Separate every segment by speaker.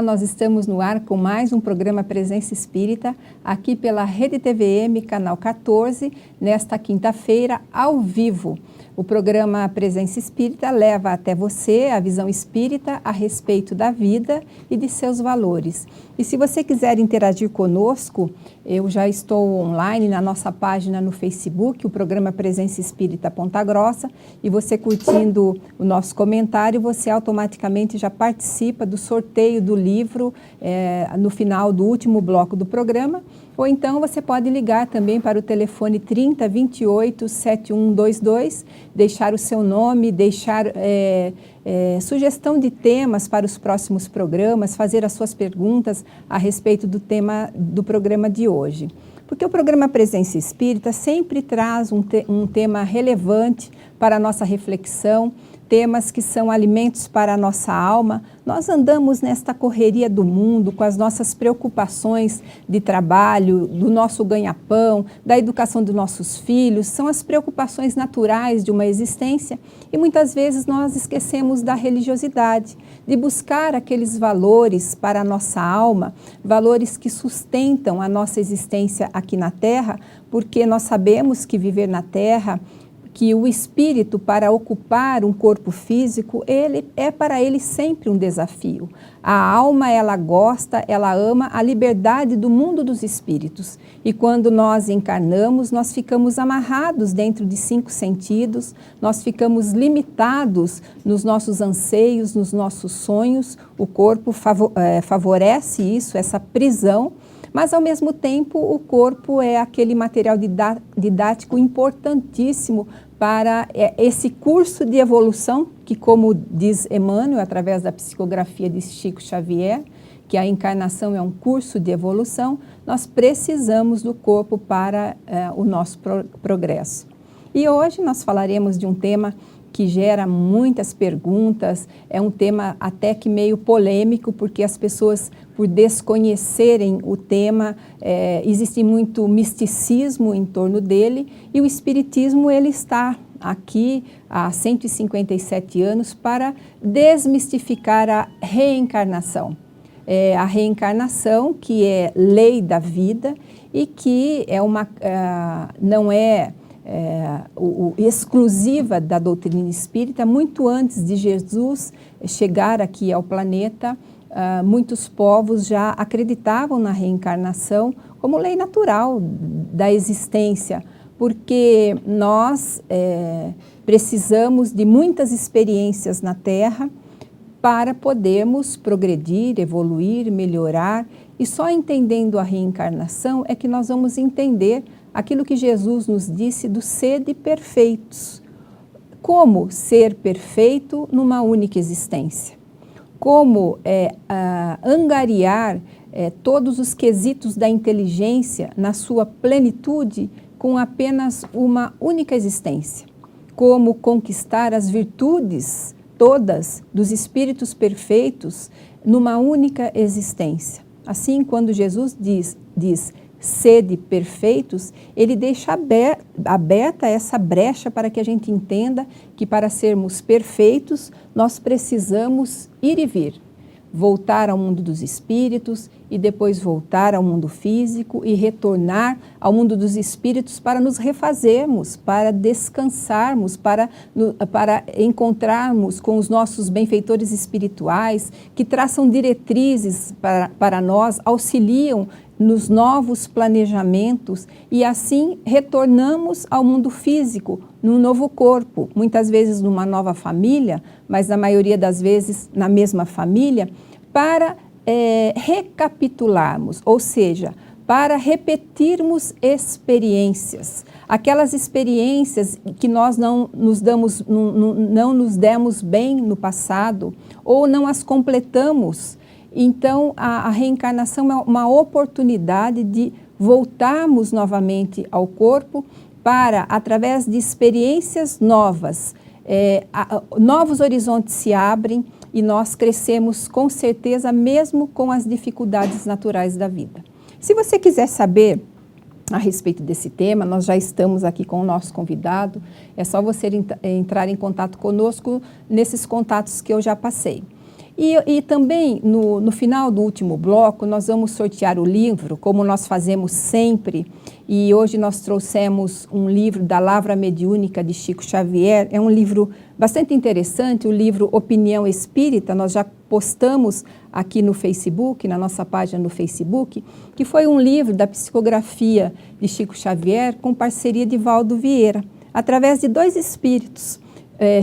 Speaker 1: nós estamos no ar com mais um programa Presença Espírita, aqui pela Rede TVM, canal 14, nesta quinta-feira, ao vivo. O programa Presença Espírita leva até você a visão espírita a respeito da vida e de seus valores. E se você quiser interagir conosco, eu já estou online na nossa página no Facebook, o programa Presença Espírita Ponta Grossa, e você curtindo o nosso comentário, você automaticamente já participa do sorteio do livro no final do último bloco do programa, ou então você pode ligar também para o telefone 30 28 7122, deixar o seu nome, deixar sugestão de temas para os próximos programas, fazer as suas perguntas a respeito do tema do programa de hoje. Porque o programa Presença Espírita sempre traz um tema relevante para a nossa reflexão, temas que são alimentos para a nossa alma. Nós andamos nesta correria do mundo com as nossas preocupações de trabalho, do nosso ganha-pão, da educação dos nossos filhos, são as preocupações naturais de uma existência e muitas vezes nós esquecemos da religiosidade, de buscar aqueles valores para a nossa alma, valores que sustentam a nossa existência aqui na Terra, porque nós sabemos que viver na Terra, que o espírito, para ocupar um corpo físico, ele é para ele sempre um desafio. A alma, ela gosta, ela ama a liberdade do mundo dos espíritos. E quando nós encarnamos, nós ficamos amarrados dentro de 5 sentidos, nós ficamos limitados nos nossos anseios, nos nossos sonhos. O corpo favorece isso, essa prisão. Mas, ao mesmo tempo, o corpo é aquele material didático importantíssimo para esse curso de evolução, que, como diz Emmanuel, através da psicografia de Chico Xavier, que a encarnação é um curso de evolução, nós precisamos do corpo para o nosso progresso. E hoje nós falaremos de um tema que gera muitas perguntas, é um tema até que meio polêmico, porque as pessoas, por desconhecerem o tema, existe muito misticismo em torno dele, e o Espiritismo ele está aqui há 157 anos para desmistificar a reencarnação. A reencarnação, que é lei da vida e que não é exclusiva da doutrina espírita. Muito antes de Jesus chegar aqui ao planeta, muitos povos já acreditavam na reencarnação como lei natural da existência, porque nós precisamos de muitas experiências na Terra para podermos progredir, evoluir, melhorar, e só entendendo a reencarnação é que nós vamos entender aquilo que Jesus nos disse do sede perfeitos. Como ser perfeito numa única existência? Como angariar todos os quesitos da inteligência na sua plenitude com apenas uma única existência? Como conquistar as virtudes todas dos espíritos perfeitos numa única existência? Assim, quando Jesus diz sede perfeitos, ele deixa aberta essa brecha para que a gente entenda que para sermos perfeitos, nós precisamos ir e vir. Voltar ao mundo dos espíritos e depois voltar ao mundo físico e retornar ao mundo dos espíritos para nos refazermos, para descansarmos, para encontrarmos com os nossos benfeitores espirituais que traçam diretrizes para nós, auxiliam nos novos planejamentos e assim retornamos ao mundo físico, num novo corpo, muitas vezes numa nova família, mas na maioria das vezes na mesma família, para recapitularmos, ou seja, para repetirmos experiências, aquelas experiências que nós não nos demos bem no passado ou não as completamos. Então, a reencarnação é uma oportunidade de voltarmos novamente ao corpo para, através de experiências novas, novos horizontes se abrem e nós crescemos com certeza, mesmo com as dificuldades naturais da vida. Se você quiser saber a respeito desse tema, nós já estamos aqui com o nosso convidado, é só você entrar em contato conosco nesses contatos que eu já passei. E também, no final do último bloco, nós vamos sortear o livro, como nós fazemos sempre. E hoje nós trouxemos um livro da Lavra Mediúnica de Chico Xavier. É um livro bastante interessante, o livro Opinião Espírita. Nós já postamos aqui no Facebook, na nossa página no Facebook, que foi um livro da psicografia de Chico Xavier com parceria de Valdo Vieira, através de 2 espíritos.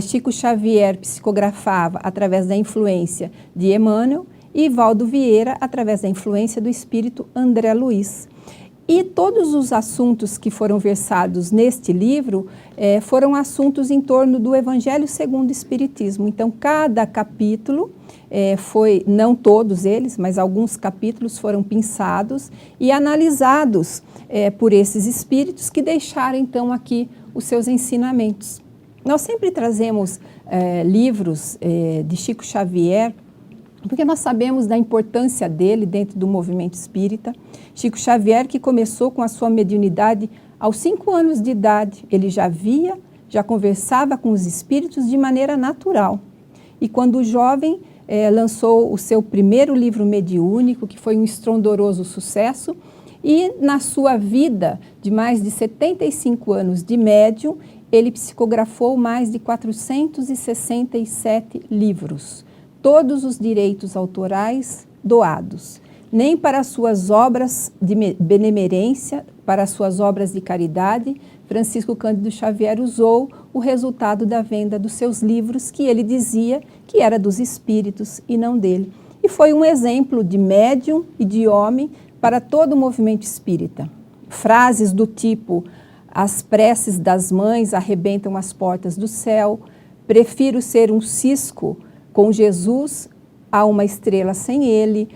Speaker 1: Chico Xavier psicografava através da influência de Emmanuel e Valdo Vieira através da influência do espírito André Luiz. E todos os assuntos que foram versados neste livro foram assuntos em torno do Evangelho segundo o Espiritismo. Então, cada capítulo não todos eles, mas alguns capítulos foram pensados e analisados por esses espíritos que deixaram, então, aqui os seus ensinamentos. Nós sempre trazemos livros de Chico Xavier, porque nós sabemos da importância dele dentro do movimento espírita. Chico Xavier, que começou com a sua mediunidade aos 5 anos de idade, ele já via, já conversava com os espíritos de maneira natural. E quando jovem, lançou o seu primeiro livro mediúnico, que foi um estrondoroso sucesso, e na sua vida de mais de 75 anos de médium, ele psicografou mais de 467 livros, todos os direitos autorais doados. Nem para suas obras de benemerência, para suas obras de caridade, Francisco Cândido Xavier usou o resultado da venda dos seus livros, que ele dizia que era dos espíritos e não dele. E foi um exemplo de médium e de homem para todo o movimento espírita. Frases do tipo: as preces das mães arrebentam as portas do céu, prefiro ser um cisco com Jesus a uma estrela sem ele,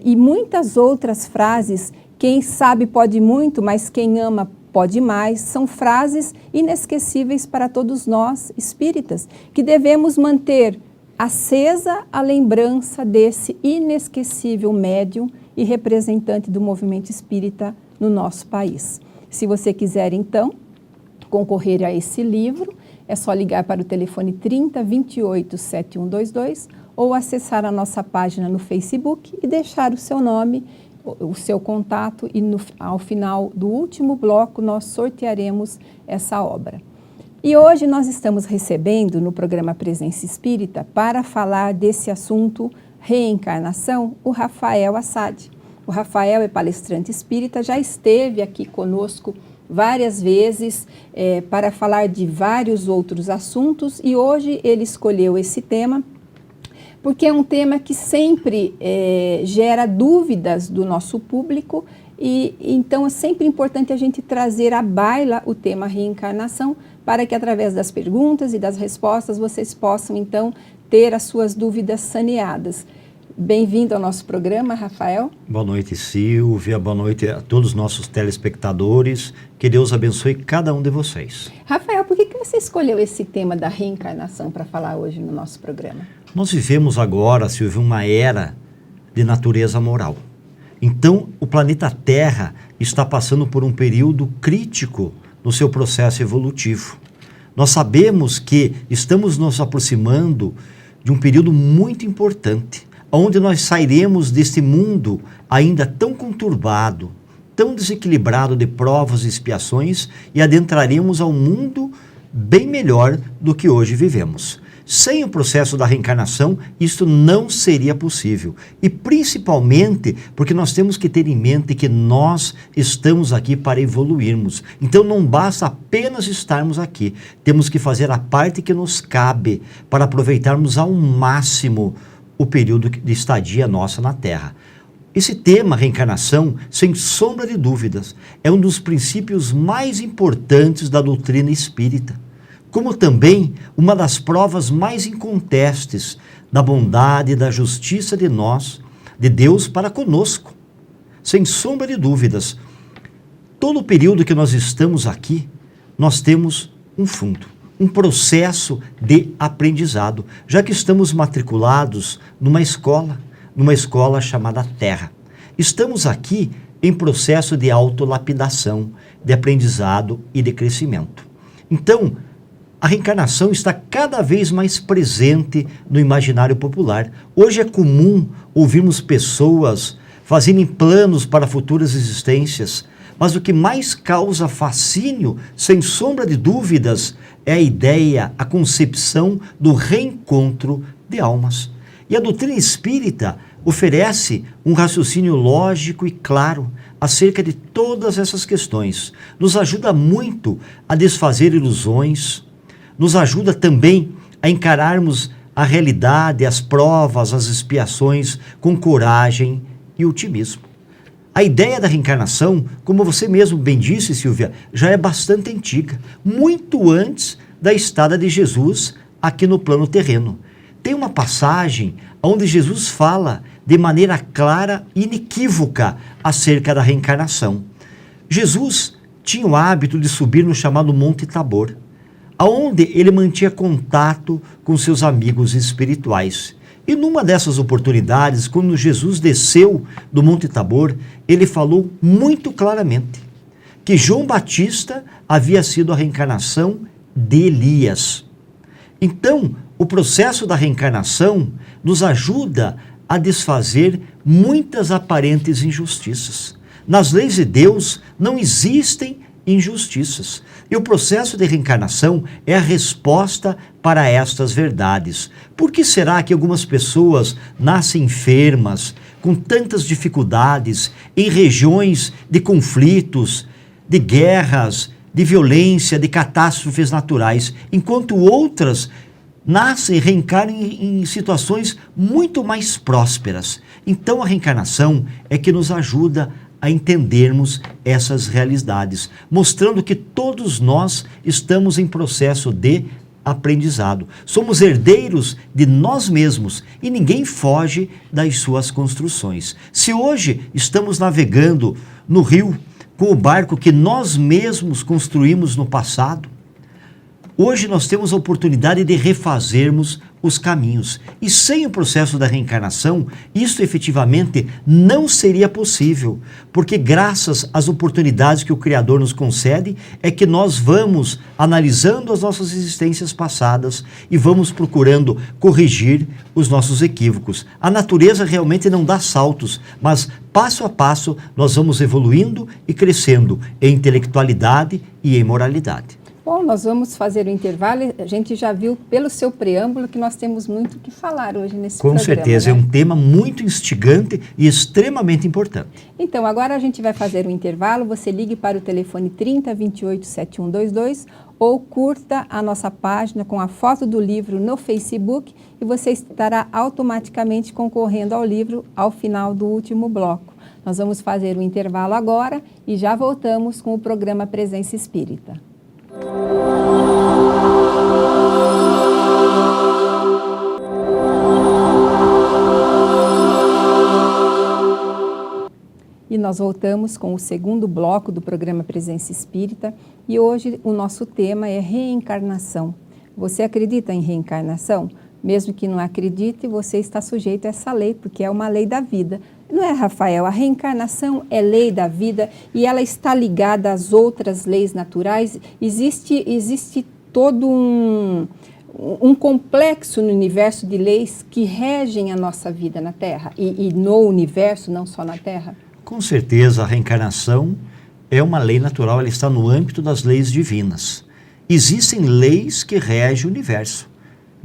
Speaker 1: e muitas outras frases. Quem sabe pode muito, mas quem ama pode mais. São frases inesquecíveis para todos nós, espíritas, que devemos manter acesa a lembrança desse inesquecível médium e representante do movimento espírita no nosso país. Se você quiser, então, concorrer a esse livro, é só ligar para o telefone 30 28 7122 ou acessar a nossa página no Facebook e deixar o seu nome, o seu contato, e ao final do último bloco nós sortearemos essa obra. E hoje nós estamos recebendo no programa Presença Espírita, para falar desse assunto reencarnação, o Rafael Assad. O Rafael é palestrante espírita, já esteve aqui conosco várias vezes para falar de vários outros assuntos, e hoje ele escolheu esse tema porque é um tema que sempre gera dúvidas do nosso público, e então é sempre importante a gente trazer à baila o tema reencarnação, para que através das perguntas e das respostas vocês possam então ter as suas dúvidas saneadas. Bem-vindo ao nosso programa, Rafael.
Speaker 2: Boa noite, Silvia. Boa noite a todos os nossos telespectadores. Que Deus abençoe cada um de vocês.
Speaker 1: Rafael, por que você escolheu esse tema da reencarnação para falar hoje no nosso programa?
Speaker 2: Nós vivemos agora, Silvia, uma era de natureza moral. Então, o planeta Terra está passando por um período crítico no seu processo evolutivo. Nós sabemos que estamos nos aproximando de um período muito importante, onde nós sairemos deste mundo ainda tão conturbado, tão desequilibrado de provas e expiações, e adentraremos ao mundo bem melhor do que hoje vivemos. Sem o processo da reencarnação, isto não seria possível. E principalmente porque nós temos que ter em mente que nós estamos aqui para evoluirmos. Então não basta apenas estarmos aqui. Temos que fazer a parte que nos cabe para aproveitarmos ao máximo o período de estadia nossa na Terra. Esse tema, reencarnação, sem sombra de dúvidas, é um dos princípios mais importantes da doutrina espírita, como também uma das provas mais incontestes da bondade e da justiça de nós, de Deus para conosco. Sem sombra de dúvidas, todo o período que nós estamos aqui, nós temos um fundo, um processo de aprendizado, já que estamos matriculados numa escola chamada Terra. Estamos aqui em processo de autolapidação, de aprendizado e de crescimento. Então, a reencarnação está cada vez mais presente no imaginário popular. Hoje é comum ouvirmos pessoas fazerem planos para futuras existências, mas o que mais causa fascínio, sem sombra de dúvidas, é a ideia, a concepção do reencontro de almas. E a doutrina espírita oferece um raciocínio lógico e claro acerca de todas essas questões. Nos ajuda muito a desfazer ilusões, nos ajuda também a encararmos a realidade, as provas, as expiações com coragem e otimismo. A ideia da reencarnação, como você mesmo bem disse, Silvia, já é bastante antiga, muito antes da estada de Jesus aqui no plano terreno. Tem uma passagem onde Jesus fala de maneira clara e inequívoca acerca da reencarnação. Jesus tinha o hábito de subir no chamado Monte Tabor, aonde ele mantinha contato com seus amigos espirituais. E numa dessas oportunidades, quando Jesus desceu do Monte Tabor, ele falou muito claramente que João Batista havia sido a reencarnação de Elias. Então, o processo da reencarnação nos ajuda a desfazer muitas aparentes injustiças. Nas leis de Deus não existem injustiças. E o processo de reencarnação é a resposta para estas verdades. Por que será que algumas pessoas nascem enfermas, com tantas dificuldades, em regiões de conflitos, de guerras, de violência, de catástrofes naturais, enquanto outras nascem e reencarnam em situações muito mais prósperas? Então a reencarnação é que nos ajuda a entendermos essas realidades, mostrando que todos nós estamos em processo de aprendizado. Somos herdeiros de nós mesmos e ninguém foge das suas construções. Se hoje estamos navegando no rio com o barco que nós mesmos construímos no passado, hoje nós temos a oportunidade de refazermos os caminhos. E sem o processo da reencarnação, isso efetivamente não seria possível, porque graças às oportunidades que o Criador nos concede, é que nós vamos analisando as nossas existências passadas e vamos procurando corrigir os nossos equívocos. A natureza realmente não dá saltos, mas passo a passo nós vamos evoluindo e crescendo em intelectualidade e em moralidade.
Speaker 1: Bom, nós vamos fazer o intervalo. A gente já viu pelo seu preâmbulo que nós temos muito o que falar hoje nesse programa.
Speaker 2: Com certeza, né? É um tema muito instigante e extremamente importante.
Speaker 1: Então, agora a gente vai fazer o intervalo. Você ligue para o telefone 30 28 7122 ou curta a nossa página com a foto do livro no Facebook e você estará automaticamente concorrendo ao livro ao final do último bloco. Nós vamos fazer o intervalo agora e já voltamos com o programa Presença Espírita. E nós voltamos com o segundo bloco do programa Presença Espírita e hoje o nosso tema é reencarnação. Você acredita em reencarnação? Mesmo que não acredite, você está sujeito a essa lei, porque é uma lei da vida. Não é, Rafael? A reencarnação é lei da vida e ela está ligada às outras leis naturais. Existe todo um complexo no universo de leis que regem a nossa vida na Terra e no universo, não só na Terra?
Speaker 2: Com certeza, a reencarnação é uma lei natural, ela está no âmbito das leis divinas. Existem leis que regem o universo.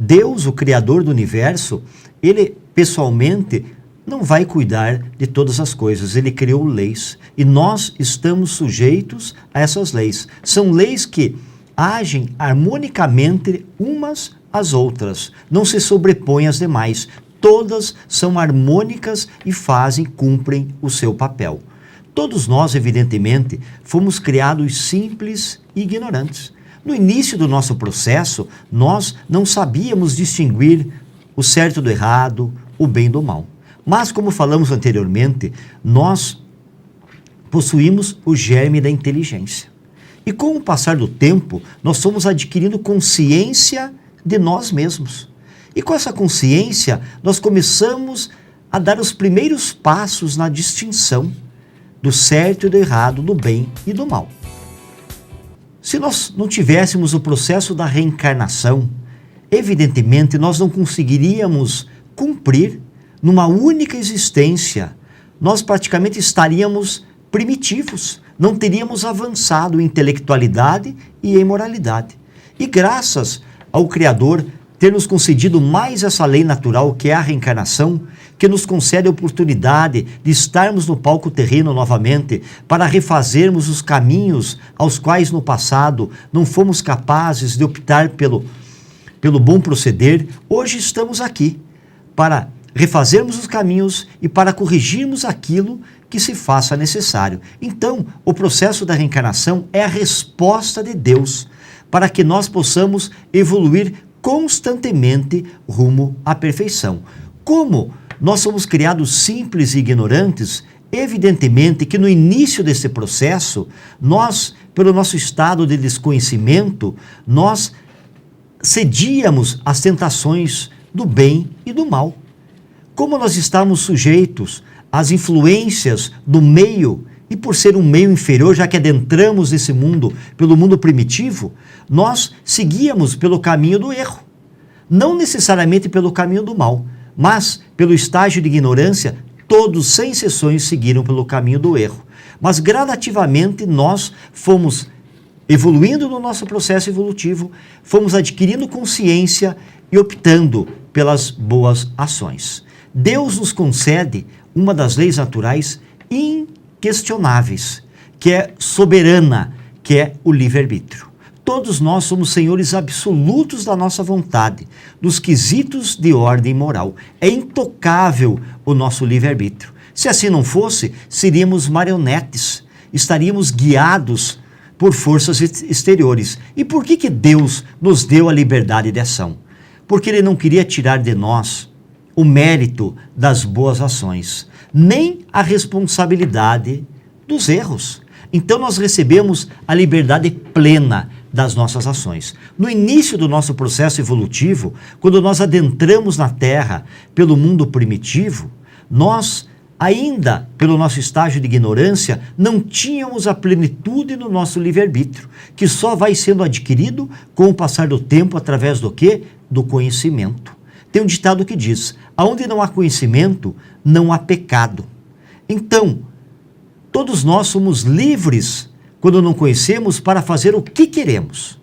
Speaker 2: Deus, o Criador do universo, ele pessoalmente não vai cuidar de todas as coisas, ele criou leis e nós estamos sujeitos a essas leis. São leis que agem harmonicamente umas às outras, não se sobrepõem às demais. Todas são harmônicas e cumprem o seu papel. Todos nós, evidentemente, fomos criados simples e ignorantes. No início do nosso processo, nós não sabíamos distinguir o certo do errado, o bem do mal. Mas, como falamos anteriormente, nós possuímos o germe da inteligência. E com o passar do tempo, nós fomos adquirindo consciência de nós mesmos. E com essa consciência, nós começamos a dar os primeiros passos na distinção do certo e do errado, do bem e do mal. Se nós não tivéssemos o processo da reencarnação, evidentemente nós não conseguiríamos cumprir numa única existência. Nós praticamente estaríamos primitivos, não teríamos avançado em intelectualidade e em moralidade. E graças ao Criador ter nos concedido mais essa lei natural que é a reencarnação, que nos concede a oportunidade de estarmos no palco terreno novamente para refazermos os caminhos aos quais no passado não fomos capazes de optar pelo bom proceder, hoje estamos aqui para refazermos os caminhos e para corrigirmos aquilo que se faça necessário. Então, o processo da reencarnação é a resposta de Deus para que nós possamos evoluir constantemente rumo à perfeição. Como nós somos criados simples e ignorantes, evidentemente que no início desse processo, nós, pelo nosso estado de desconhecimento, nós cedíamos às tentações do bem e do mal. Como nós estamos sujeitos às influências do meio, e por ser um meio inferior, já que adentramos esse mundo pelo mundo primitivo, nós seguíamos pelo caminho do erro. Não necessariamente pelo caminho do mal, mas pelo estágio de ignorância, todos, sem exceções, seguiram pelo caminho do erro. Mas gradativamente nós fomos evoluindo no nosso processo evolutivo, fomos adquirindo consciência e optando pelas boas ações. Deus nos concede uma das leis naturais inquestionáveis, que é soberana, que é o livre-arbítrio. Todos nós somos senhores absolutos da nossa vontade, dos quesitos de ordem moral. É intocável o nosso livre-arbítrio. Se assim não fosse, seríamos marionetes, estaríamos guiados por forças exteriores. E por que Deus nos deu a liberdade de ação? Porque Ele não queria tirar de nós o mérito das boas ações, nem a responsabilidade dos erros. Então nós recebemos a liberdade plena das nossas ações. No início do nosso processo evolutivo, quando nós adentramos na Terra pelo mundo primitivo, nós ainda, pelo nosso estágio de ignorância, não tínhamos a plenitude no nosso livre-arbítrio, que só vai sendo adquirido com o passar do tempo através do quê? Do conhecimento. Tem um ditado que diz: aonde não há conhecimento, não há pecado. Então, todos nós somos livres quando não conhecemos para fazer o que queremos.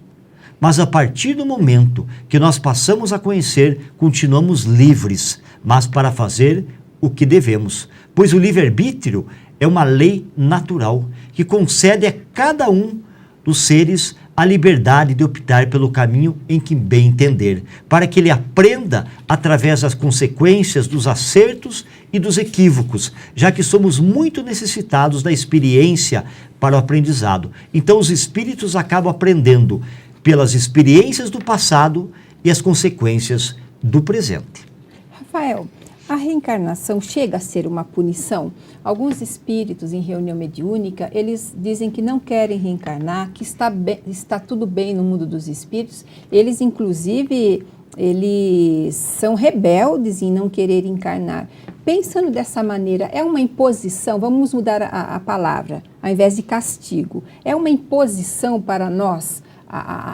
Speaker 2: Mas a partir do momento que nós passamos a conhecer, continuamos livres, mas para fazer o que devemos. Pois o livre-arbítrio é uma lei natural que concede a cada um dos seres a liberdade de optar pelo caminho em que bem entender, para que ele aprenda através das consequências dos acertos e dos equívocos, já que somos muito necessitados da experiência para o aprendizado. Então os espíritos acabam aprendendo pelas experiências do passado e as consequências do presente.
Speaker 1: Rafael, a reencarnação chega a ser uma punição? Alguns espíritos em reunião mediúnica, eles dizem que não querem reencarnar, que está tudo bem no mundo dos espíritos. Eles, inclusive, eles são rebeldes em não querer encarnar. Pensando dessa maneira, é uma imposição, vamos mudar a palavra, ao invés de castigo. É uma imposição para nós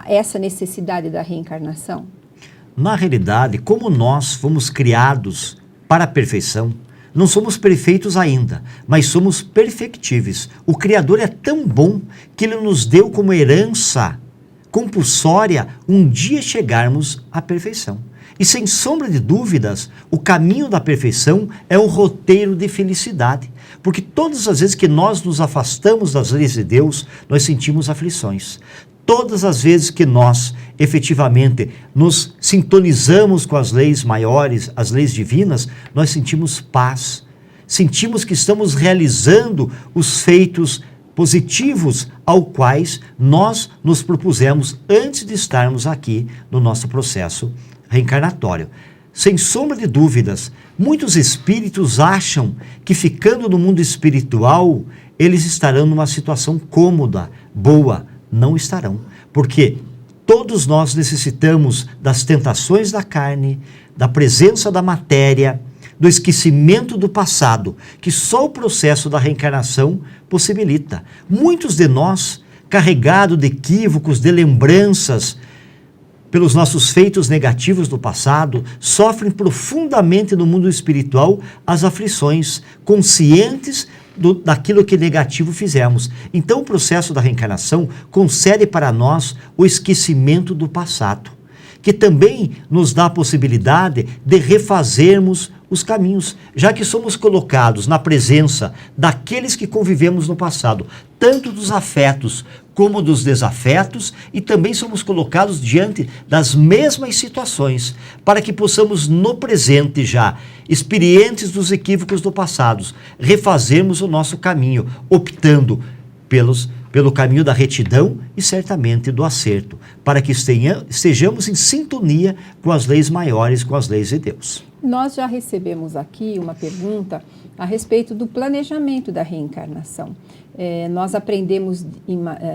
Speaker 1: essa necessidade da reencarnação?
Speaker 2: Na realidade, como nós fomos criados para a perfeição, não somos perfeitos ainda, mas somos perfectíveis. O Criador é tão bom que Ele nos deu como herança compulsória um dia chegarmos à perfeição. E sem sombra de dúvidas, o caminho da perfeição é um roteiro de felicidade. Porque todas as vezes que nós nos afastamos das leis de Deus, nós sentimos aflições. Todas as vezes que nós, efetivamente, nos sintonizamos com as leis maiores, as leis divinas, nós sentimos paz. Sentimos que estamos realizando os feitos positivos ao quais nós nos propusemos antes de estarmos aqui no nosso processo reencarnatório. Sem sombra de dúvidas, muitos espíritos acham que ficando no mundo espiritual, eles estarão numa situação cômoda, boa. Não estarão, porque todos nós necessitamos das tentações da carne, da presença da matéria, do esquecimento do passado, que só o processo da reencarnação possibilita. Muitos de nós carregado de equívocos, de lembranças, pelos nossos feitos negativos do passado, sofrem profundamente no mundo espiritual as aflições, conscientes daquilo que negativo fizemos. Então o processo da reencarnação concede para nós o esquecimento do passado, que também nos dá a possibilidade de refazermos os caminhos, já que somos colocados na presença daqueles que convivemos no passado, tanto dos afetos como dos desafetos, e também somos colocados diante das mesmas situações, para que possamos no presente já, experientes dos equívocos do passado, refazermos o nosso caminho, optando pelo caminho da retidão e certamente do acerto, para que estejamos em sintonia com as leis maiores, com as leis de Deus.
Speaker 1: Nós já recebemos aqui uma pergunta a respeito do planejamento da reencarnação. Nós aprendemos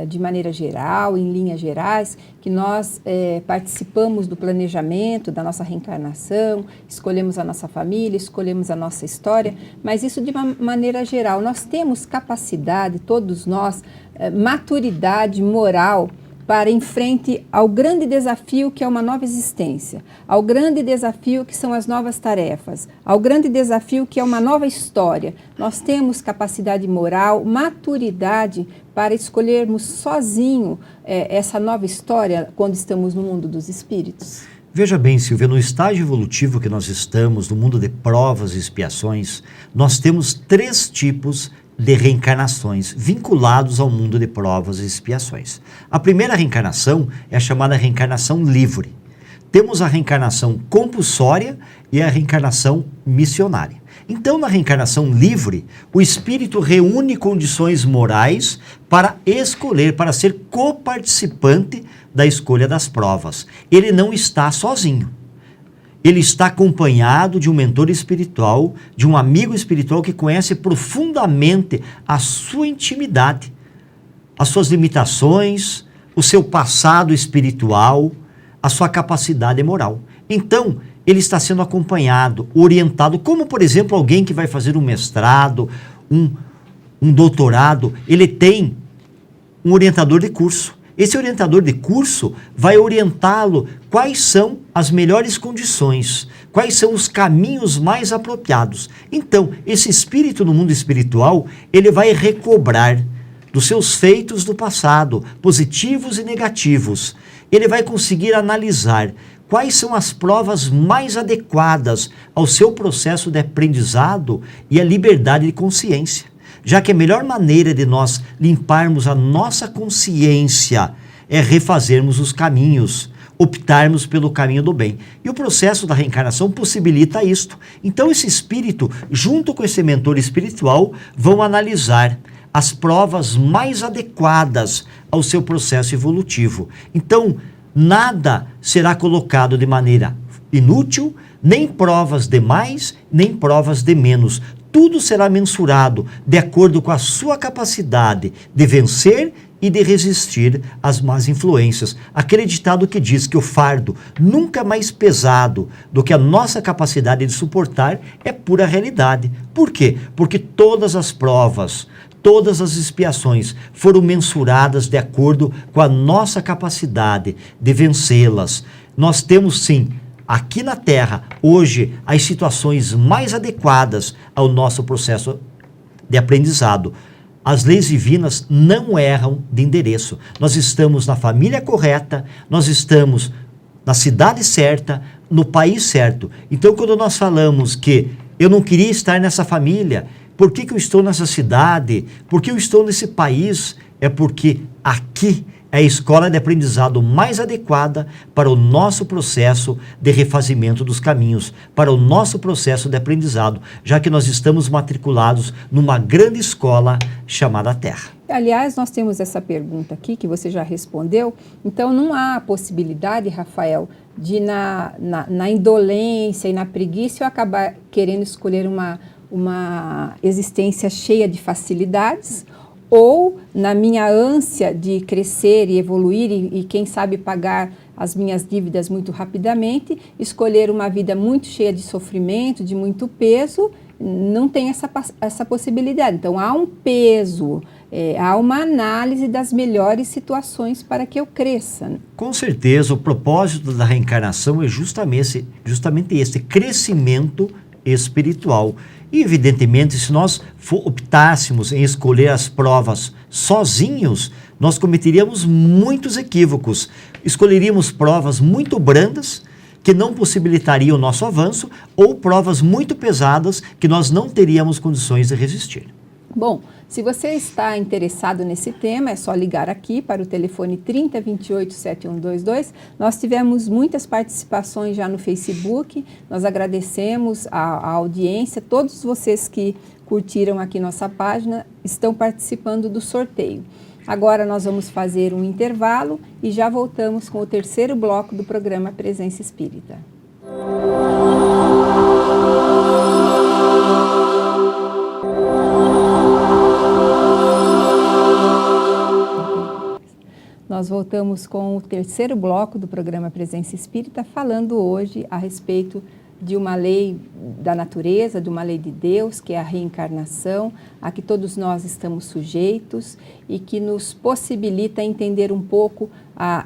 Speaker 1: de maneira geral, em linhas gerais, que nós participamos do planejamento da nossa reencarnação, escolhemos a nossa família, escolhemos a nossa história, mas isso de uma maneira geral. Nós temos capacidade, todos nós, maturidade moral para em frente ao grande desafio que é uma nova existência, ao grande desafio que são as novas tarefas, ao grande desafio que é uma nova história. Nós temos capacidade moral, maturidade para escolhermos sozinho essa nova história quando estamos no mundo dos espíritos.
Speaker 2: Veja bem, Silvia, no estágio evolutivo que nós estamos, no mundo de provas e expiações, nós temos 3 tipos de reencarnações vinculados ao mundo de provas e expiações. A primeira reencarnação é a chamada reencarnação livre. Temos a reencarnação compulsória e a reencarnação missionária. Então, na reencarnação livre, o espírito reúne condições morais para escolher, para ser coparticipante da escolha das provas. Ele não está sozinho. Ele está acompanhado de um mentor espiritual, de um amigo espiritual que conhece profundamente a sua intimidade, as suas limitações, o seu passado espiritual, a sua capacidade moral. Então, ele está sendo acompanhado, orientado, como, por exemplo, alguém que vai fazer um mestrado, um doutorado, ele tem um orientador de curso. Esse orientador de curso vai orientá-lo quais são as melhores condições, quais são os caminhos mais apropriados. Então, esse espírito no mundo espiritual, ele vai recobrar dos seus feitos do passado, positivos e negativos. Ele vai conseguir analisar quais são as provas mais adequadas ao seu processo de aprendizado e à liberdade de consciência. Já que a melhor maneira de nós limparmos a nossa consciência é refazermos os caminhos, optarmos pelo caminho do bem. E o processo da reencarnação possibilita isto. Então esse espírito, junto com esse mentor espiritual, vão analisar as provas mais adequadas ao seu processo evolutivo. Então, nada será colocado de maneira inútil, nem provas de mais, nem provas de menos. Tudo será mensurado de acordo com a sua capacidade de vencer e de resistir às más influências. Aquele ditado que diz que o fardo nunca é mais pesado do que a nossa capacidade de suportar é pura realidade. Por quê? Porque todas as provas, todas as expiações foram mensuradas de acordo com a nossa capacidade de vencê-las. Nós temos sim, aqui na Terra, hoje, as situações mais adequadas ao nosso processo de aprendizado. As leis divinas não erram de endereço. Nós estamos na família correta, nós estamos na cidade certa, no país certo. Então, quando nós falamos que eu não queria estar nessa família, por que eu estou nessa cidade? Por que eu estou nesse país? É porque aqui é a escola de aprendizado mais adequada para o nosso processo de refazimento dos caminhos, para o nosso processo de aprendizado, já que nós estamos matriculados numa grande escola chamada Terra.
Speaker 1: Aliás, nós temos essa pergunta aqui, que você já respondeu. Então, não há possibilidade, Rafael, de na indolência e na preguiça eu acabar querendo escolher uma existência cheia de facilidades, ou na minha ânsia de crescer e evoluir e quem sabe pagar as minhas dívidas muito rapidamente, escolher uma vida muito cheia de sofrimento, de muito peso não tem essa possibilidade. Então, há um peso, há uma análise das melhores situações para que eu cresça.
Speaker 2: Com certeza, o propósito da reencarnação é justamente esse crescimento espiritual. E, evidentemente, se nós optássemos em escolher as provas sozinhos, nós cometeríamos muitos equívocos. Escolheríamos provas muito brandas, que não possibilitariam o nosso avanço, ou provas muito pesadas que nós não teríamos condições de resistir.
Speaker 1: Bom, se você está interessado nesse tema, é só ligar aqui para o telefone 3028-7122. Nós tivemos muitas participações já no Facebook, nós agradecemos a audiência, todos vocês que curtiram aqui nossa página estão participando do sorteio. Agora nós vamos fazer um intervalo e já voltamos com o terceiro bloco do programa Presença Espírita. Nós voltamos com o terceiro bloco do programa Presença Espírita, falando hoje a respeito de uma lei da natureza, de uma lei de Deus, que é a reencarnação, a que todos nós estamos sujeitos e que nos possibilita entender um pouco a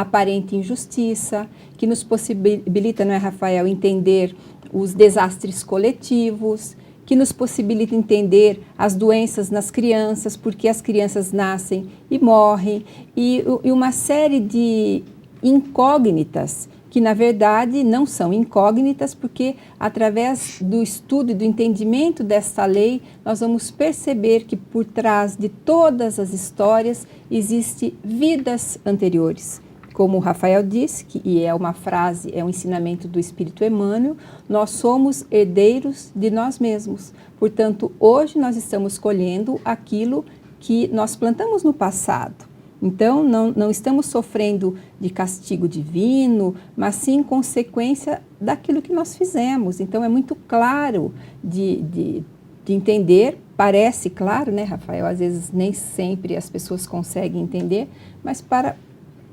Speaker 1: aparente injustiça, que nos possibilita, não é, Rafael, entender os desastres coletivos, que nos possibilita entender as doenças nas crianças, porque as crianças nascem e morrem, e uma série de incógnitas que, na verdade, não são incógnitas, porque, através do estudo e do entendimento desta lei, nós vamos perceber que, por trás de todas as histórias, existem vidas anteriores. Como o Rafael disse, e é uma frase, é um ensinamento do Espírito Emmanuel, nós somos herdeiros de nós mesmos. Portanto, hoje nós estamos colhendo aquilo que nós plantamos no passado. Então, não estamos sofrendo de castigo divino, mas sim consequência daquilo que nós fizemos. Então, é muito claro de entender, parece claro, né, Rafael? Às vezes nem sempre as pessoas conseguem entender, mas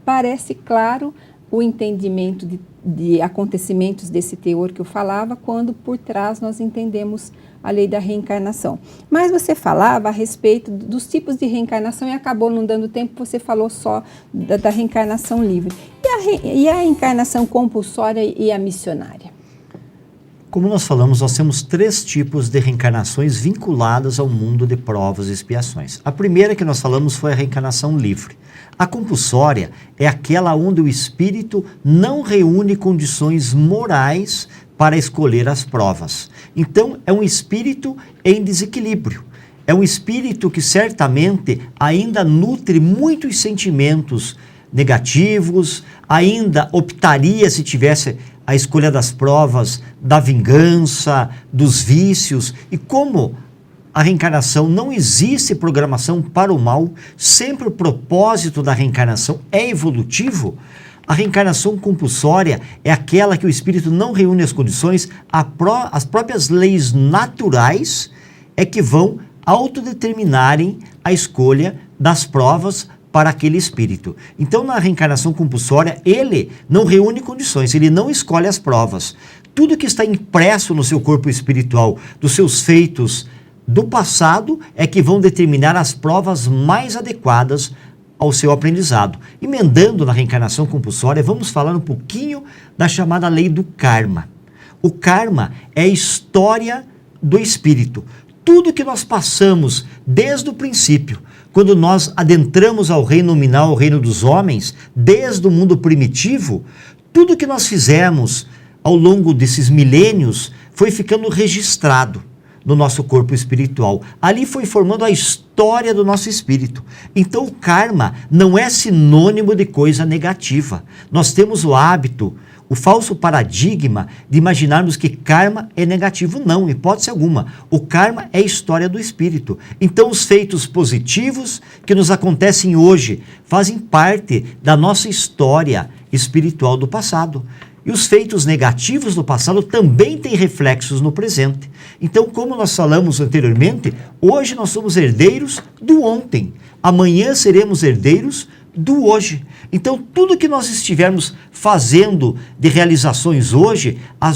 Speaker 1: parece claro o entendimento de acontecimentos desse teor que eu falava, quando por trás nós entendemos a lei da reencarnação. Mas você falava a respeito dos tipos de reencarnação e acabou não dando tempo, você falou só da reencarnação livre. E a reencarnação compulsória e a missionária?
Speaker 2: Como nós falamos, nós temos 3 tipos de reencarnações vinculadas ao mundo de provas e expiações. A primeira que nós falamos foi a reencarnação livre. A compulsória é aquela onde o espírito não reúne condições morais para escolher as provas. Então, é um espírito em desequilíbrio. É um espírito que certamente ainda nutre muitos sentimentos negativos, ainda optaria, se tivesse a escolha das provas, da vingança, dos vícios. E como a reencarnação não existe programação para o mal, sempre o propósito da reencarnação é evolutivo, a reencarnação compulsória é aquela que o espírito não reúne as condições, as próprias leis naturais é que vão autodeterminarem a escolha das provas para aquele espírito. Então, na reencarnação compulsória, ele não reúne condições, ele não escolhe as provas. Tudo que está impresso no seu corpo espiritual, dos seus feitos do passado, é que vão determinar as provas mais adequadas ao seu aprendizado. Emendando na reencarnação compulsória, vamos falar um pouquinho da chamada lei do karma. O karma é a história do espírito. Tudo que nós passamos desde o princípio, quando nós adentramos ao reino nominal, ao reino dos homens, desde o mundo primitivo, tudo que nós fizemos ao longo desses milênios foi ficando registrado no nosso corpo espiritual. Ali foi formando a história do nosso espírito. Então o karma não é sinônimo de coisa negativa. Nós temos o hábito, o falso paradigma de imaginarmos que karma é negativo. Não, hipótese alguma. O karma é a história do espírito. Então os feitos positivos que nos acontecem hoje fazem parte da nossa história espiritual do passado. E os feitos negativos do passado também têm reflexos no presente. Então, como nós falamos anteriormente, hoje nós somos herdeiros do ontem. Amanhã seremos herdeiros do hoje. Então, tudo que nós estivermos fazendo de realizações hoje, a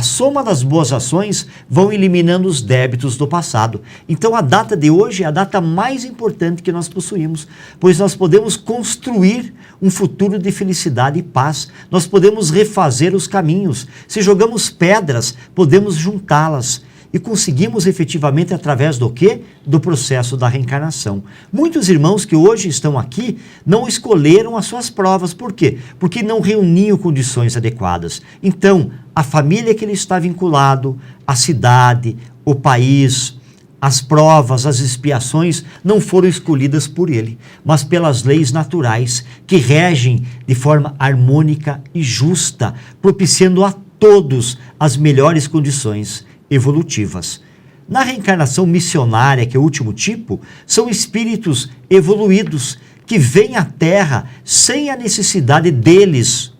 Speaker 2: soma das boas ações vão eliminando os débitos do passado. Então, a data de hoje é a data mais importante que nós possuímos, pois nós podemos construir um futuro de felicidade e paz. Nós podemos refazer os caminhos. Se jogamos pedras, podemos juntá-las. E conseguimos efetivamente através do quê? Do processo da reencarnação. Muitos irmãos que hoje estão aqui não escolheram as suas provas. Por quê? Porque não reuniam condições adequadas. Então, a família que ele está vinculado, a cidade, o país, as provas, as expiações não foram escolhidas por ele, mas pelas leis naturais que regem de forma harmônica e justa, propiciando a todos as melhores condições evolutivas. Na reencarnação missionária, que é o último tipo, são espíritos evoluídos que vêm à Terra sem a necessidade deles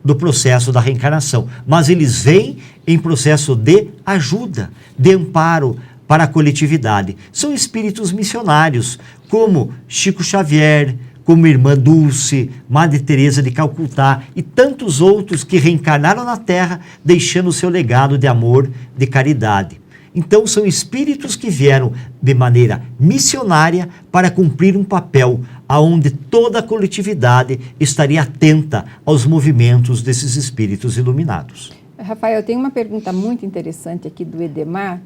Speaker 2: do processo da reencarnação, mas eles vêm em processo de ajuda, de amparo para a coletividade. São espíritos missionários, como Chico Xavier, como Irmã Dulce, Madre Teresa de Calcutá e tantos outros que reencarnaram na Terra, deixando o seu legado de amor, de caridade. Então, são espíritos que vieram de maneira missionária para cumprir um papel aonde toda a coletividade estaria atenta aos movimentos desses espíritos iluminados.
Speaker 1: Rafael, tem uma pergunta muito interessante aqui do Edemar,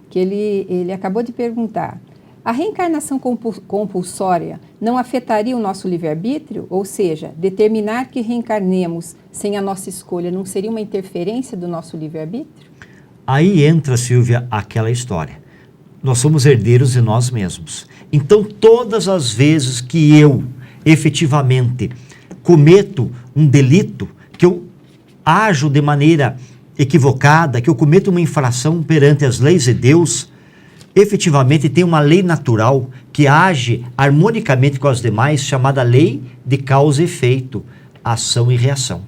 Speaker 1: que ele acabou de perguntar. A reencarnação compulsória não afetaria o nosso livre-arbítrio? Ou seja, determinar que reencarnemos sem a nossa escolha não seria uma interferência do nosso livre-arbítrio?
Speaker 2: Aí entra, Silvia, aquela história. Nós somos herdeiros de nós mesmos. Então, todas as vezes que eu, efetivamente, cometo um delito, que eu ajo de maneira equivocada, que eu cometo uma infração perante as leis de Deus, efetivamente tem uma lei natural que age harmonicamente com as demais, chamada lei de causa e efeito, ação e reação.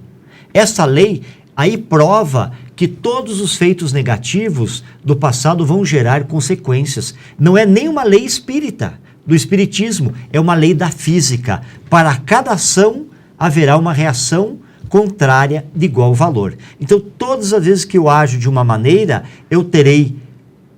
Speaker 2: Essa lei aí prova que todos os feitos negativos do passado vão gerar consequências. Não é nem uma lei espírita, do espiritismo, é uma lei da física. Para cada ação haverá uma reação contrária de igual valor. Então, todas as vezes que eu ajo de uma maneira, eu terei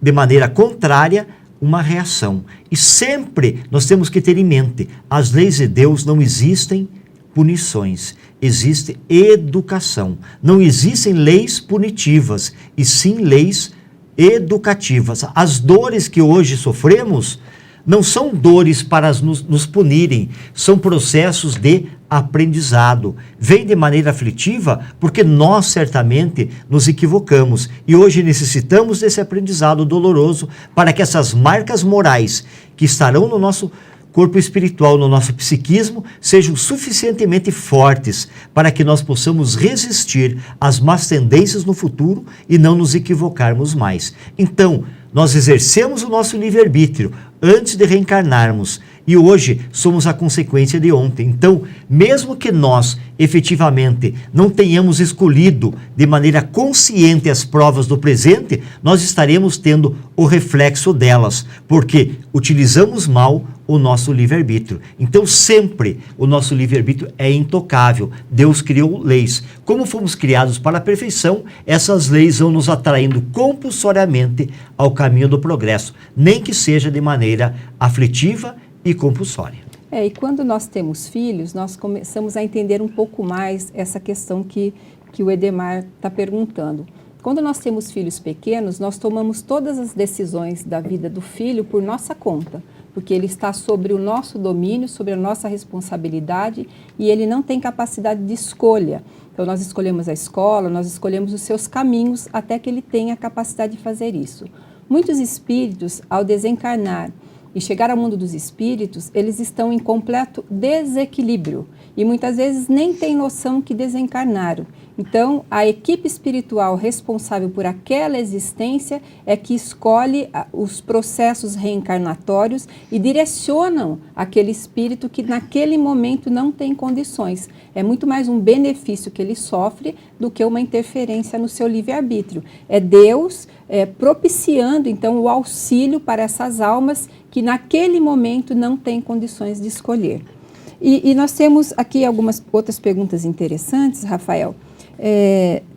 Speaker 2: de maneira contrária uma reação. E sempre nós temos que ter em mente, as leis de Deus não existem punições, existe educação. Não existem leis punitivas, e sim leis educativas. As dores que hoje sofremos não são dores para nos punirem, são processos de aprendizado. Vem de maneira aflitiva porque nós certamente nos equivocamos e hoje necessitamos desse aprendizado doloroso para que essas marcas morais que estarão no nosso corpo espiritual, no nosso psiquismo, sejam suficientemente fortes para que nós possamos resistir às más tendências no futuro e não nos equivocarmos mais. Então, nós exercemos o nosso livre-arbítrio antes de reencarnarmos e hoje somos a consequência de ontem. Então, mesmo que nós efetivamente não tenhamos escolhido de maneira consciente as provas do presente, nós estaremos tendo o reflexo delas, porque utilizamos mal o nosso livre-arbítrio. Então, sempre o nosso livre-arbítrio é intocável. Deus criou leis. Como fomos criados para a perfeição, essas leis vão nos atraindo compulsoriamente ao caminho do progresso, nem que seja de maneira aflitiva e compulsória.
Speaker 1: E quando nós temos filhos, nós começamos a entender um pouco mais essa questão que o Edemar está perguntando. Quando nós temos filhos pequenos, nós tomamos todas as decisões da vida do filho por nossa conta, porque ele está sobre o nosso domínio, sobre a nossa responsabilidade e ele não tem capacidade de escolha. Então, nós escolhemos a escola, nós escolhemos os seus caminhos até que ele tenha a capacidade de fazer isso. Muitos espíritos, ao desencarnar e chegar ao mundo dos espíritos, eles estão em completo desequilíbrio e muitas vezes nem têm noção que desencarnaram. Então, a equipe espiritual responsável por aquela existência é que escolhe os processos reencarnatórios e direcionam aquele espírito que naquele momento não tem condições. É muito mais um benefício que ele sofre do que uma interferência no seu livre-arbítrio. É Deus propiciando, então, o auxílio para essas almas que naquele momento não têm condições de escolher. E nós temos aqui algumas outras perguntas interessantes, Rafael.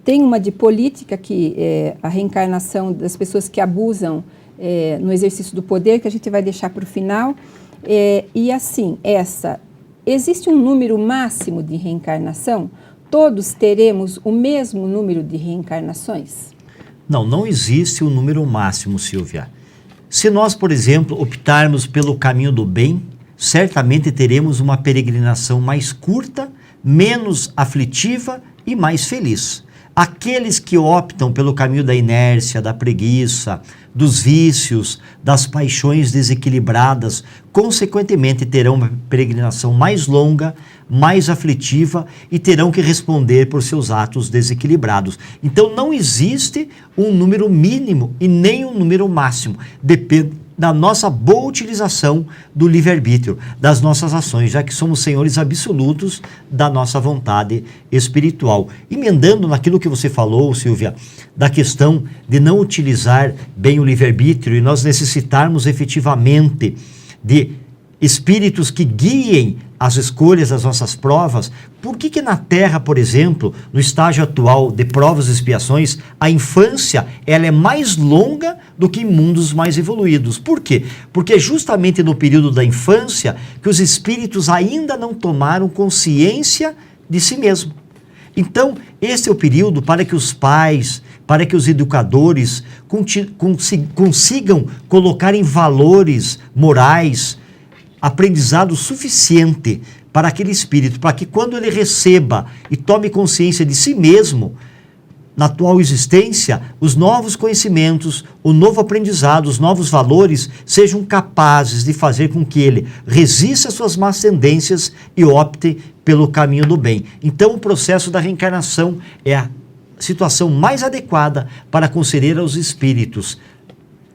Speaker 1: Tem uma de política, que é a reencarnação das pessoas que abusam no exercício do poder, que a gente vai deixar para o final. E assim, existe um número máximo de reencarnação? Todos teremos o mesmo número de reencarnações?
Speaker 2: Não existe um número máximo, Silvia. Se nós, por exemplo, optarmos pelo caminho do bem, certamente teremos uma peregrinação mais curta, menos aflitiva e mais feliz. Aqueles que optam pelo caminho da inércia, da preguiça, dos vícios, das paixões desequilibradas, consequentemente terão uma peregrinação mais longa, mais aflitiva e terão que responder por seus atos desequilibrados. Então não existe um número mínimo e nem um número máximo. Depende da nossa boa utilização do livre-arbítrio, das nossas ações, já que somos senhores absolutos da nossa vontade espiritual. Emendando naquilo que você falou, Silvia, da questão de não utilizar bem o livre-arbítrio e nós necessitarmos efetivamente de espíritos que guiem as escolhas das nossas provas, por que na Terra, por exemplo, no estágio atual de provas e expiações, a infância ela é mais longa do que em mundos mais evoluídos? Por quê? Porque é justamente no período da infância que os espíritos ainda não tomaram consciência de si mesmo. Então, esse é o período para que os pais, para que os educadores consigam colocar em valores morais, aprendizado suficiente para aquele espírito, para que quando ele receba e tome consciência de si mesmo, na atual existência, os novos conhecimentos, o novo aprendizado, os novos valores sejam capazes de fazer com que ele resista às suas más tendências e opte pelo caminho do bem. Então, o processo da reencarnação é a situação mais adequada para conceder aos espíritos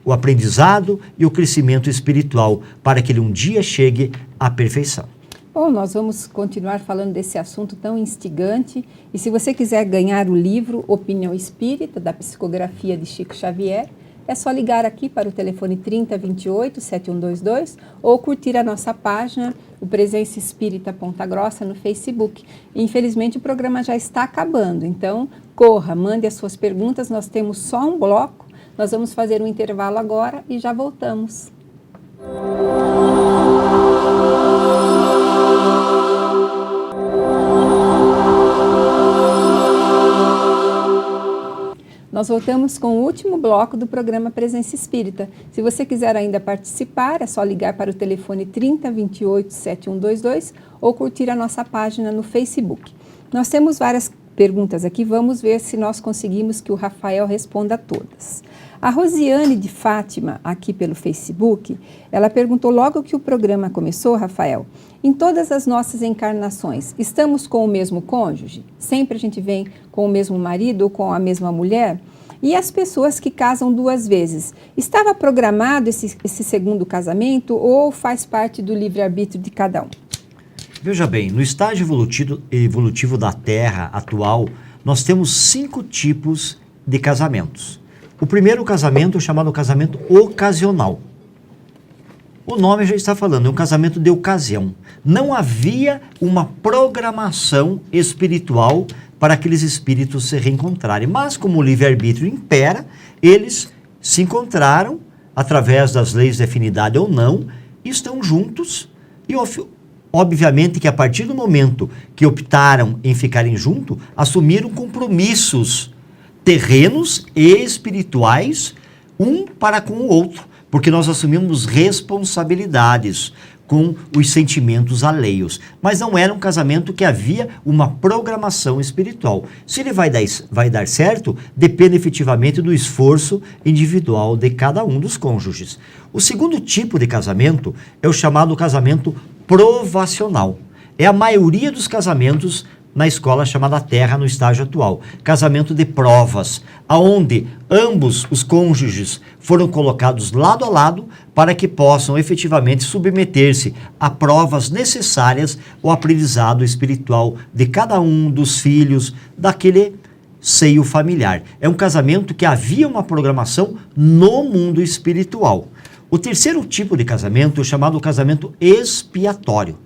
Speaker 2: o aprendizado e o crescimento espiritual, para que ele um dia chegue à perfeição.
Speaker 1: Bom, nós vamos continuar falando desse assunto tão instigante. E se você quiser ganhar o livro Opinião Espírita, da psicografia de Chico Xavier, é só ligar aqui para o telefone 3028-7122 ou curtir a nossa página, o Presença Espírita Ponta Grossa, no Facebook. Infelizmente, o programa já está acabando, então corra, mande as suas perguntas, nós temos só um bloco. Nós vamos fazer um intervalo agora e já voltamos. Nós voltamos com o último bloco do programa Presença Espírita. Se você quiser ainda participar, é só ligar para o telefone 3028-7122 ou curtir a nossa página no Facebook. Nós temos várias perguntas aqui, vamos ver se nós conseguimos que o Rafael responda a todas. A Rosiane de Fátima, aqui pelo Facebook, ela perguntou logo que o programa começou, Rafael, em todas as nossas encarnações, estamos com o mesmo cônjuge? Sempre a gente vem com o mesmo marido ou com a mesma mulher? E as pessoas que casam duas vezes, estava programado esse segundo casamento ou faz parte do livre-arbítrio de cada um?
Speaker 2: Veja bem, no estágio evolutivo da Terra atual, nós temos 5 tipos de casamentos. O primeiro casamento é chamado casamento ocasional. O nome já está falando, é um casamento de ocasião. Não havia uma programação espiritual para aqueles espíritos se reencontrarem. Mas como o livre-arbítrio impera, eles se encontraram através das leis de afinidade ou não, e estão juntos e obviamente que a partir do momento que optaram em ficarem juntos, assumiram compromissos terrenos e espirituais, um para com o outro, porque nós assumimos responsabilidades com os sentimentos alheios. Mas não era um casamento que havia uma programação espiritual. Se ele vai dar certo, depende efetivamente do esforço individual de cada um dos cônjuges. O segundo tipo de casamento é o chamado casamento provacional. É a maioria dos casamentos na escola chamada Terra no estágio atual. Casamento de provas, aonde ambos os cônjuges foram colocados lado a lado para que possam efetivamente submeter-se a provas necessárias ao aprendizado espiritual de cada um dos filhos daquele seio familiar. É um casamento que havia uma programação no mundo espiritual. O terceiro tipo de casamento é o chamado casamento expiatório.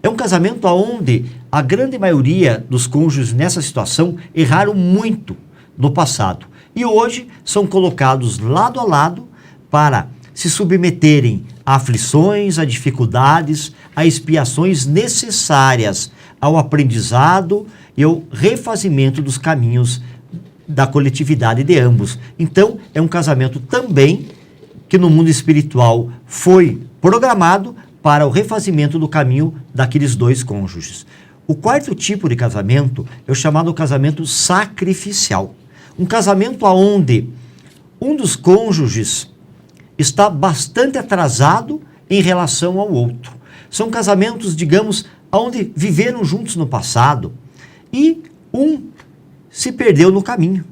Speaker 2: É um casamento onde a grande maioria dos cônjuges nessa situação erraram muito no passado. E hoje são colocados lado a lado para se submeterem a aflições, a dificuldades, a expiações necessárias ao aprendizado e ao refazimento dos caminhos da coletividade de ambos. Então, é um casamento também que no mundo espiritual foi programado para o refazimento do caminho daqueles dois cônjuges. O quarto tipo de casamento é o chamado casamento sacrificial. Um casamento onde um dos cônjuges está bastante atrasado em relação ao outro. São casamentos, digamos, onde viveram juntos no passado e um se perdeu no caminho.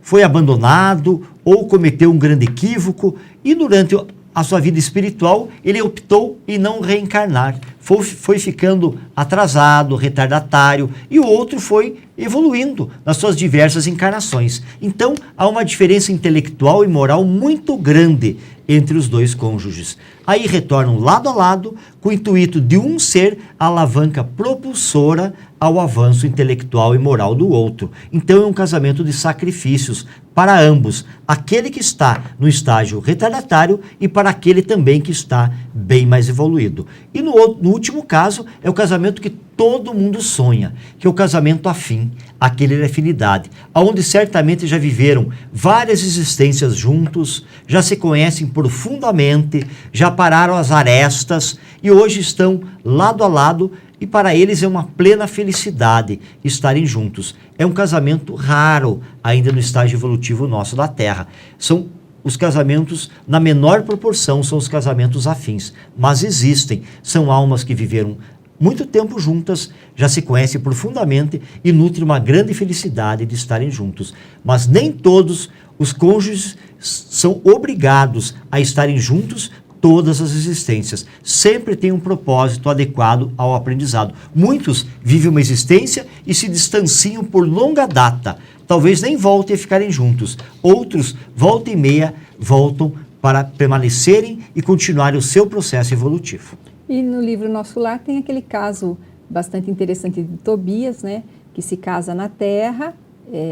Speaker 2: Foi abandonado ou cometeu um grande equívoco e durante a sua vida espiritual ele optou em não reencarnar. Foi ficando atrasado, retardatário, e o outro foi evoluindo nas suas diversas encarnações. Então, há uma diferença intelectual e moral muito grande entre os dois cônjuges. Aí retornam lado a lado, com o intuito de um ser a alavanca propulsora ao avanço intelectual e moral do outro. Então, é um casamento de sacrifícios para ambos, aquele que está no estágio retardatário e para aquele também que está bem mais evoluído. E no último caso, é o casamento que todo mundo sonha, que é o casamento afim, aquele de afinidade, onde certamente já viveram várias existências juntos, já se conhecem profundamente, já pararam as arestas e hoje estão lado a lado e para eles é uma plena felicidade estarem juntos. É um casamento raro ainda no estágio evolutivo nosso da Terra. São os casamentos, na menor proporção, são os casamentos afins, mas existem, são almas que viveram muito tempo juntas, já se conhecem profundamente e nutrem uma grande felicidade de estarem juntos. Mas nem todos os cônjuges são obrigados a estarem juntos todas as existências. Sempre tem um propósito adequado ao aprendizado. Muitos vivem uma existência e se distanciam por longa data. Talvez nem voltem a ficarem juntos. Outros, volta e meia, voltam para permanecerem e continuarem o seu processo evolutivo.
Speaker 1: E no livro Nosso Lar tem aquele caso bastante interessante de Tobias, né, que se casa na Terra,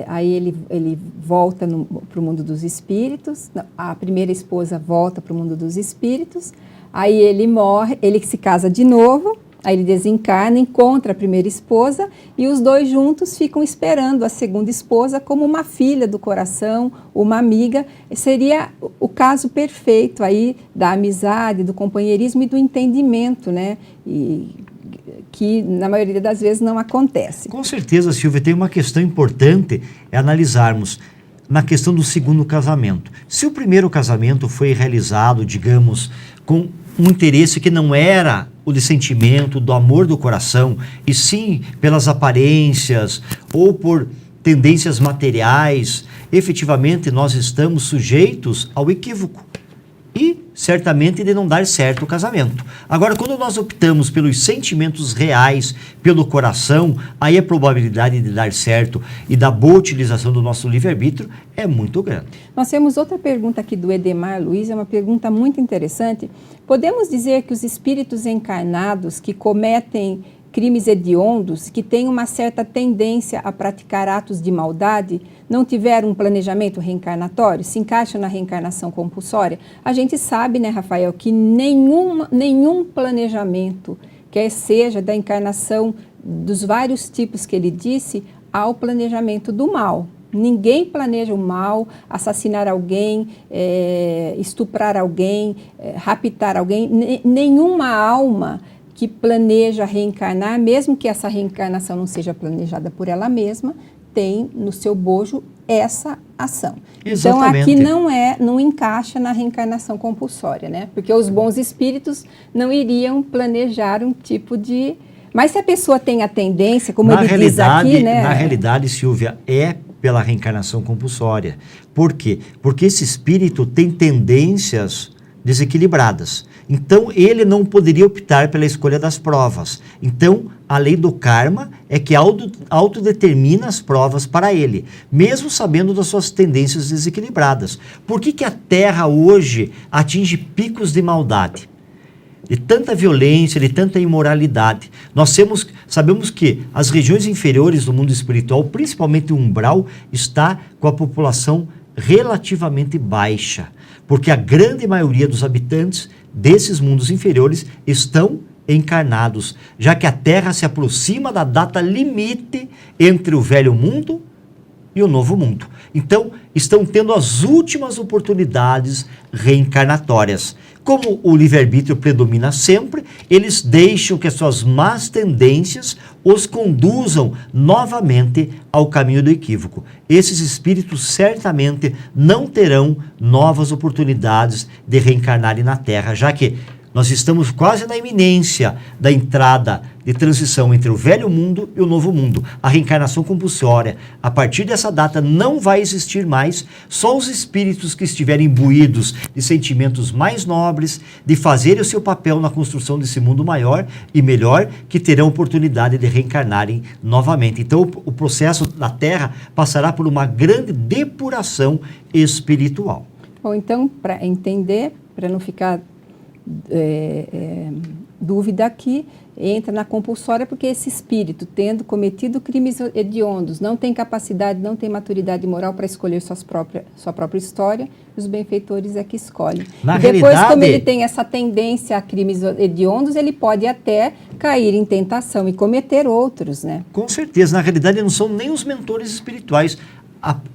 Speaker 1: aí ele volta para o mundo dos espíritos, a primeira esposa volta para o mundo dos espíritos, aí ele morre, ele se casa de novo, aí ele desencarna, encontra a primeira esposa e os dois juntos ficam esperando a segunda esposa como uma filha do coração, uma amiga. Seria o caso perfeito aí da amizade, do companheirismo e do entendimento, né? E que na maioria das vezes não acontece.
Speaker 2: Com certeza, Silvia, tem uma questão importante analisarmos na questão do segundo casamento. Se o primeiro casamento foi realizado, digamos, com um interesse que não era o de sentimento, do amor do coração, e sim pelas aparências ou por tendências materiais, efetivamente nós estamos sujeitos ao equívoco e certamente de não dar certo o casamento. Agora, quando nós optamos pelos sentimentos reais, pelo coração, aí a probabilidade de dar certo e da boa utilização do nosso livre-arbítrio é muito grande.
Speaker 1: Nós temos outra pergunta aqui do Edemar Luiz, é uma pergunta muito interessante. Podemos dizer que os espíritos encarnados que cometem crimes hediondos, que têm uma certa tendência a praticar atos de maldade, não tiveram um planejamento reencarnatório, se encaixam na reencarnação compulsória? A gente sabe, né, Rafael, que nenhum planejamento, quer seja da encarnação dos vários tipos que ele disse, ao planejamento do mal. Ninguém planeja o mal, assassinar alguém, estuprar alguém, raptar alguém. Nenhuma alma que planeja reencarnar, mesmo que essa reencarnação não seja planejada por ela mesma, tem no seu bojo essa ação.
Speaker 2: Exatamente.
Speaker 1: Então aqui não encaixa na reencarnação compulsória, né? Porque os bons espíritos não iriam planejar um tipo de... Mas se a pessoa tem a tendência, como ele diz aqui, né?
Speaker 2: Na realidade, Silvia, é pela reencarnação compulsória. Por quê? Porque esse espírito tem tendências desequilibradas. Então, ele não poderia optar pela escolha das provas. Então, a lei do karma é que autodetermina as provas para ele, mesmo sabendo das suas tendências desequilibradas. Por que a Terra hoje atinge picos de maldade? de tanta violência, de tanta imoralidade. Sabemos que as regiões inferiores do mundo espiritual, principalmente o umbral, está com a população relativamente baixa, porque a grande maioria dos habitantes desses mundos inferiores estão encarnados, já que a Terra se aproxima da data limite entre o velho mundo e o novo mundo. Então, estão tendo as últimas oportunidades reencarnatórias. Como o livre-arbítrio predomina sempre, eles deixam que as suas más tendências os conduzam novamente ao caminho do equívoco. Esses espíritos certamente não terão novas oportunidades de reencarnarem na Terra, já que nós estamos quase na iminência da entrada de transição entre o velho mundo e o novo mundo. A reencarnação compulsória, a partir dessa data, não vai existir mais. Só os espíritos que estiverem imbuídos de sentimentos mais nobres, de fazerem o seu papel na construção desse mundo maior e melhor, que terão oportunidade de reencarnarem novamente. Então, o processo da Terra passará por uma grande depuração espiritual.
Speaker 1: Bom, então, para entender, para não ficar dúvida aqui, entra na compulsória porque esse espírito, tendo cometido crimes hediondos, não tem capacidade, não tem maturidade moral para escolher sua própria história, os benfeitores é que escolhem.
Speaker 2: Na
Speaker 1: e depois,
Speaker 2: realidade,
Speaker 1: como ele tem essa tendência a crimes hediondos, ele pode até cair em tentação e cometer outros, né?
Speaker 2: Com certeza, na realidade não são nem os mentores espirituais.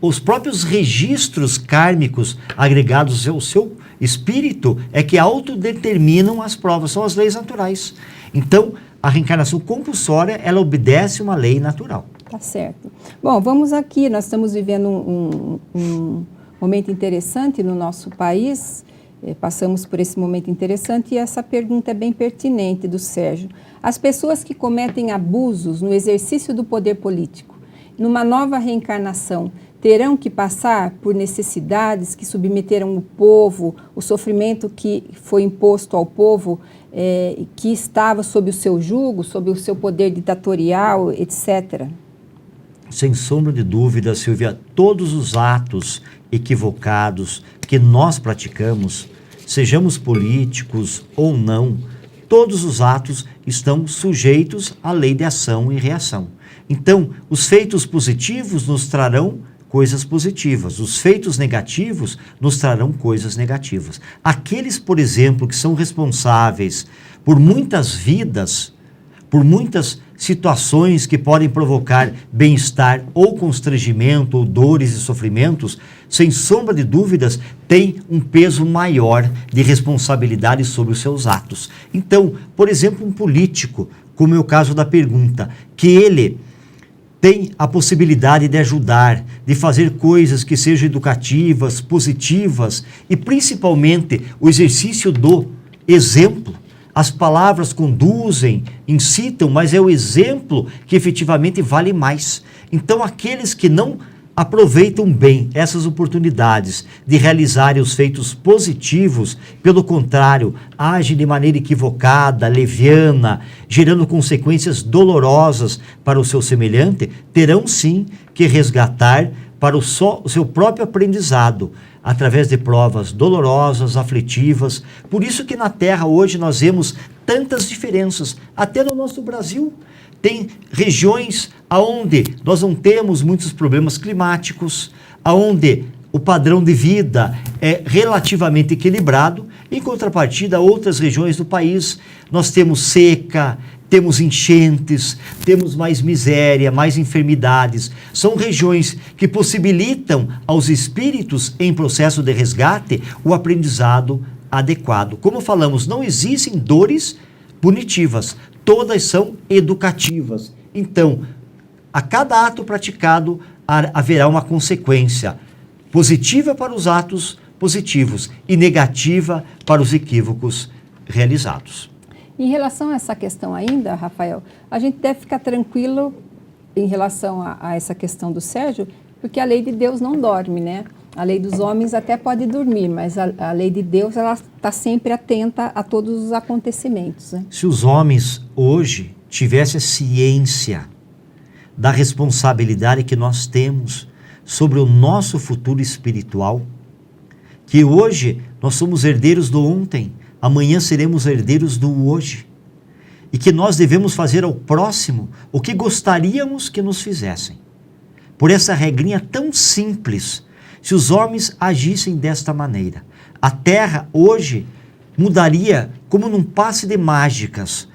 Speaker 2: Os próprios registros kármicos agregados ao seu espírito é que autodeterminam as provas, são as leis naturais. Então, a reencarnação compulsória, ela obedece uma lei natural.
Speaker 1: Tá certo. Bom, vamos aqui, nós estamos vivendo um momento interessante no nosso país, passamos por esse momento interessante e essa pergunta é bem pertinente do Sérgio. As pessoas que cometem abusos no exercício do poder político, numa nova reencarnação, terão que passar por necessidades que submeteram o povo, o sofrimento que foi imposto ao povo, que estava sob o seu jugo, sob o seu poder ditatorial, etc.
Speaker 2: Sem sombra de dúvida, Silvia, todos os atos equivocados que nós praticamos, sejamos políticos ou não, todos os atos estão sujeitos à lei de ação e reação. Então, os feitos positivos nos trarão coisas positivas, os feitos negativos nos trarão coisas negativas. Aqueles, por exemplo, que são responsáveis por muitas vidas, por muitas situações que podem provocar bem-estar ou constrangimento, ou dores e sofrimentos, sem sombra de dúvidas, têm um peso maior de responsabilidade sobre os seus atos. Então, por exemplo, um político, como é o caso da pergunta, que ele tem a possibilidade de ajudar, de fazer coisas que sejam educativas, positivas e principalmente o exercício do exemplo. As palavras conduzem, incitam, mas é o exemplo que efetivamente vale mais. Então, aqueles que não aproveitam bem essas oportunidades de realizarem os feitos positivos, pelo contrário, agem de maneira equivocada, leviana, gerando consequências dolorosas para o seu semelhante, terão sim que resgatar para o seu próprio aprendizado, através de provas dolorosas, aflitivas. Por isso que na Terra hoje nós vemos tantas diferenças, até no nosso Brasil. Tem regiões onde nós não temos muitos problemas climáticos, onde o padrão de vida é relativamente equilibrado. Em contrapartida, outras regiões do país, nós temos seca, temos enchentes, temos mais miséria, mais enfermidades. São regiões que possibilitam aos espíritos em processo de resgate o aprendizado adequado. Como falamos, não existem dores punitivas, todas são educativas. Então, a cada ato praticado haverá uma consequência positiva para os atos positivos e negativa para os equívocos realizados.
Speaker 1: Em relação a essa questão ainda, Rafael, a gente deve ficar tranquilo em relação a essa questão do Sérgio, porque a lei de Deus não dorme, né? A lei dos homens até pode dormir, mas a lei de Deus, ela está sempre atenta a todos os acontecimentos, né?
Speaker 2: Se os homens hoje tivessem ciência da responsabilidade que nós temos sobre o nosso futuro espiritual, que hoje nós somos herdeiros do ontem, Amanhã seremos herdeiros do hoje. E que nós devemos fazer ao próximo o que gostaríamos que nos fizessem. Por essa regrinha tão simples, se os homens agissem desta maneira, a Terra hoje mudaria como num passe de mágicas,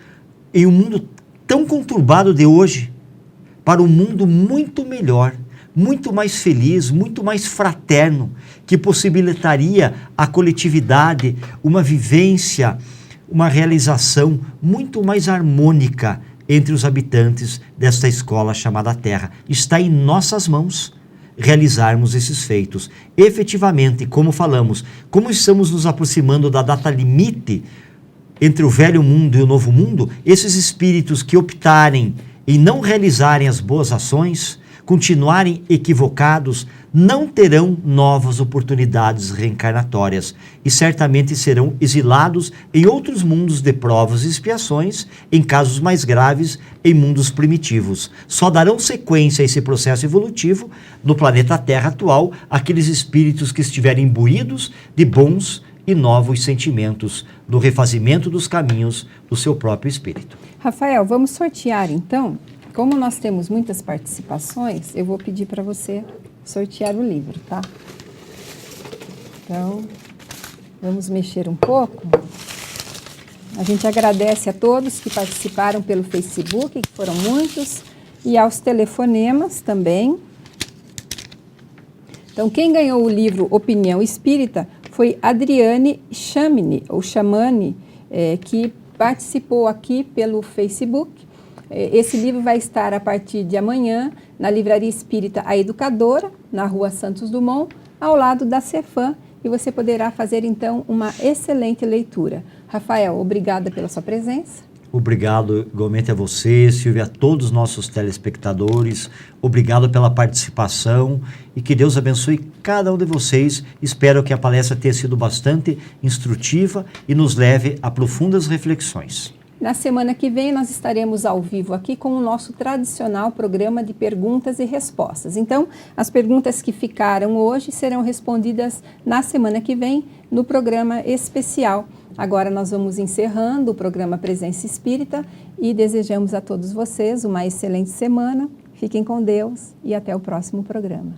Speaker 2: em um mundo tão conturbado de hoje, para um mundo muito melhor, muito mais feliz, muito mais fraterno, que possibilitaria a coletividade, uma vivência, uma realização muito mais harmônica entre os habitantes desta escola chamada Terra. Está em nossas mãos realizarmos esses feitos. Efetivamente, como falamos, como estamos nos aproximando da data limite entre o velho mundo e o novo mundo, esses espíritos que optarem em não realizarem as boas ações, continuarem equivocados, não terão novas oportunidades reencarnatórias e certamente serão exilados em outros mundos de provas e expiações, em casos mais graves, em mundos primitivos. Só darão sequência a esse processo evolutivo no planeta Terra atual aqueles espíritos que estiverem imbuídos de bons e novos sentimentos do refazimento dos caminhos do seu próprio espírito.
Speaker 1: Rafael, vamos sortear então. Como nós temos muitas participações, eu vou pedir para você sortear o livro, tá? Então, vamos mexer um pouco. A gente agradece a todos que participaram pelo Facebook, que foram muitos, e aos telefonemas também. Então, quem ganhou o livro Opinião Espírita foi Adriane Chamini, ou Chamani, que participou aqui pelo Facebook. Esse livro vai estar a partir de amanhã na Livraria Espírita A Educadora, na Rua Santos Dumont, ao lado da Cefam, e você poderá fazer então uma excelente leitura. Rafael, obrigada pela sua presença.
Speaker 2: Obrigado igualmente a você, Silvia, a todos os nossos telespectadores. Obrigado pela participação e que Deus abençoe cada um de vocês. Espero que a palestra tenha sido bastante instrutiva e nos leve a profundas reflexões.
Speaker 1: Na semana que vem, nós estaremos ao vivo aqui com o nosso tradicional programa de perguntas e respostas. Então, as perguntas que ficaram hoje serão respondidas na semana que vem, no programa especial. Agora nós vamos encerrando o programa Presença Espírita e desejamos a todos vocês uma excelente semana. Fiquem com Deus e até o próximo programa.